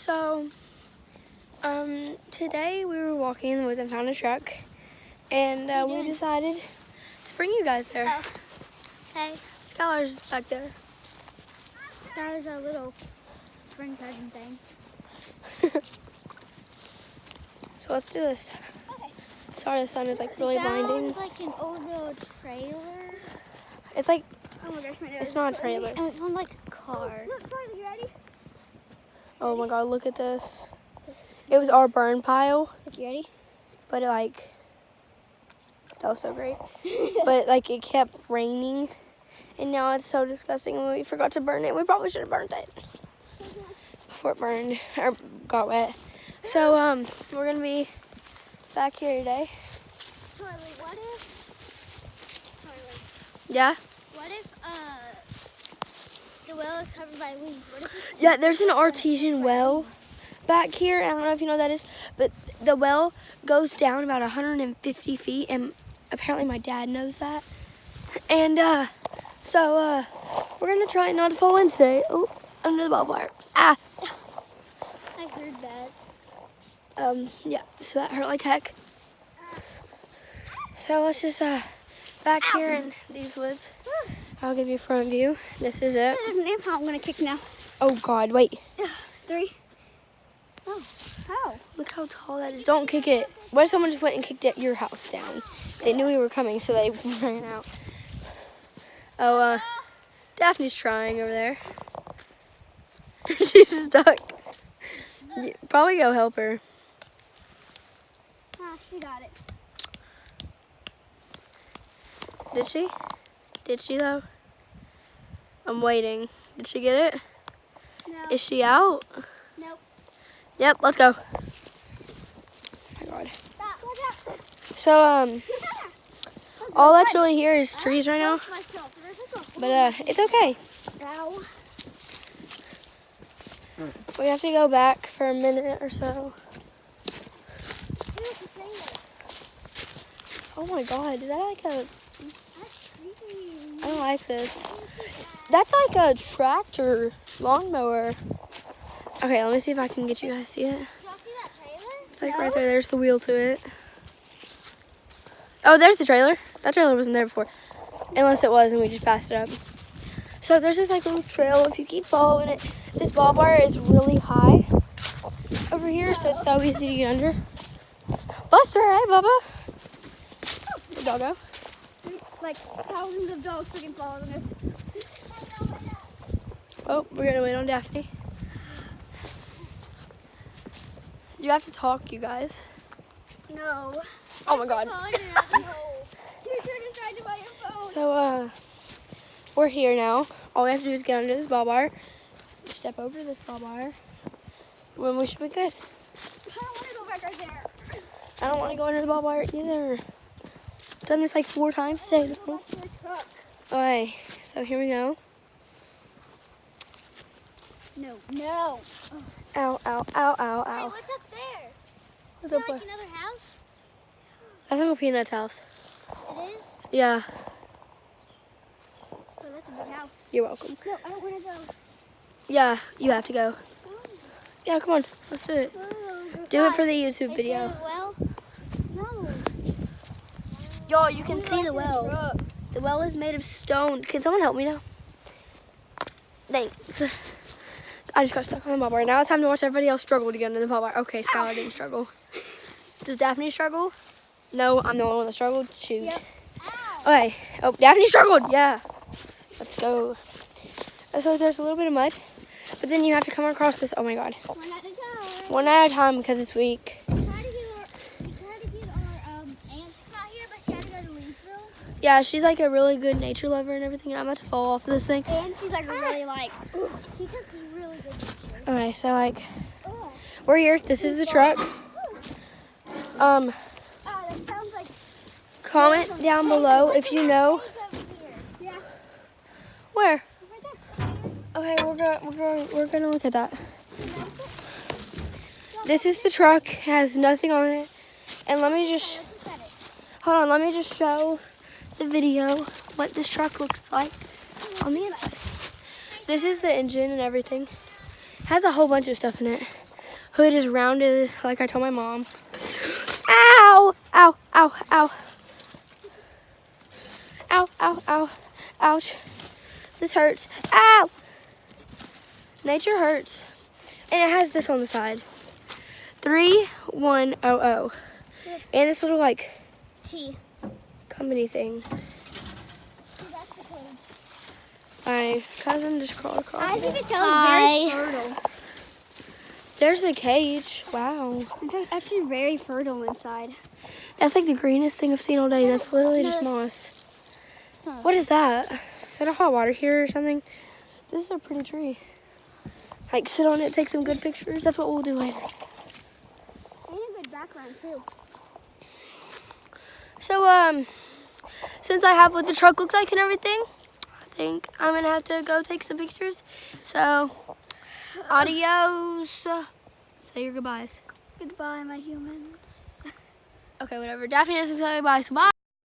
So, today we were walking in the woods and found a truck, and we decided to bring you guys there. Oh. Hey. Skylar's back there. Skylar's our little friend cousin thing. So let's do this. Okay. Sorry, the sun is like really blinding. It's like an old little trailer. It's like, Oh my gosh, my nose. it's not a trailer. And we found like a car. Oh, Look, Charlie, you ready? Oh my God, look at this. It was our burn pile, Look, you ready? but that was so great. But it kept raining, and now it's so disgusting, and we forgot to burn it. We probably should have burned it before it burned or got wet. So we're gonna be back here today. Charlie, what if? Charlie, Yeah. what if the well is covered by leaves? What if Yeah, there's an artesian well back here. I don't know if you know what that is, but the well goes down about 150 feet, and apparently my dad knows that. And so we're gonna try not to fall in today. Oh, under the barbed wire. Ah. I heard that. Yeah, so that hurt like heck. So let's just back here in these woods. I'll give you a front view. This is it. There's an ant pile I'm gonna kick now. Oh God, wait. 3. Oh, how? Look how tall that is. Don't kick it. What if someone just went and kicked your house down? They knew we were coming, so they ran out. Oh, Daphne's trying over there. She's stuck. You probably go help her. Ah, she got it. Did she? Did she though? I'm waiting. Did she get it? No. Is she out? Nope. Yep, let's go. Oh my God. Stop. Watch out. So, all that's really here is trees right now. But it's okay. Ow. We have to go back for a minute or so. Oh my God, is that like a... I don't like this. That's like a tractor lawnmower. Okay, let me see if I can get you guys to see it. Y'all see that trailer? It's like right there. There's the wheel to it. Oh, there's the trailer. That trailer wasn't there before. Unless it was and we just passed it up. So there's this like little trail. If you keep following it, this barbed wire is really high over here, so it's so easy to get under. Buster, hey Bubba. The doggo. Like thousands of dogs freaking following us. Oh, we're gonna wait on Daphne. You have to talk, you guys. No. Oh my God. So, we're here now. All we have to do is get under this barbed wire, step over this barbed wire, when we should be good. I don't want to go back right there. I don't want to go under the barbed wire either. I've done this like 4 times today. Okay, so here we go. No. Ow, ow, ow, ow, ow. Hey, what's up there? What's Is up that like there? another house? That's Uncle Peanut's house. It is? Yeah, Oh, that's a big house. you're welcome. No, I don't want to go. Yeah, you have to go. Yeah, come on, let's do it. Do it for the YouTube video. Well? No. Y'all, you can see the well. The well is made of stone. Can someone help me now? Thanks. I just got stuck on the barbed wire. Now it's time to watch everybody else struggle to get under the barbed wire. Okay, Skylar didn't struggle. Does Daphne struggle? No, I'm the only one that struggled. Shoot. Yep. Okay. Oh, Daphne struggled. Yeah. Let's go. So there's a little bit of mud, but then you have to come across this. Oh my God. One at a time because it's weak. We tried to get our aunt to come out here, but she had to go to Leesville. Yeah, she's like a really good nature lover and everything, and I'm about to fall off of this thing. And she's like really like, she took really good pictures. Okay, so like, we're here. This is the truck. That sounds like Comment down below if you know yeah. where. Okay, we're gonna look at that. This is the truck. It has nothing on it. And let me just hold on. Let me just show the video what this truck looks like on the inside. This is the engine and everything. Has a whole bunch of stuff in it. hood is rounded like I told my mom. Ow! Ow! Ow! Ow! Ow! Ow! Ow! Ouch! This hurts. Ow! Nature hurts. And it has this on the side. 3100. And this little like T. company thing. See, that's the cage. My cousin just crawled across. As you it. can tell, it's very fertile. There's the cage. Wow. It's actually very fertile inside. That's like the greenest thing I've seen all day. That's literally just moss. What is that? Is that a hot water heater or something? This is a pretty tree. Like sit on it, take some good pictures. That's what we'll do later. And a good background too. So since I have what the truck looks like and everything, I think I'm gonna have to go take some pictures. So adios. Say your goodbyes. Goodbye, my humans. Okay, whatever. Daphne doesn't say goodbye, so bye.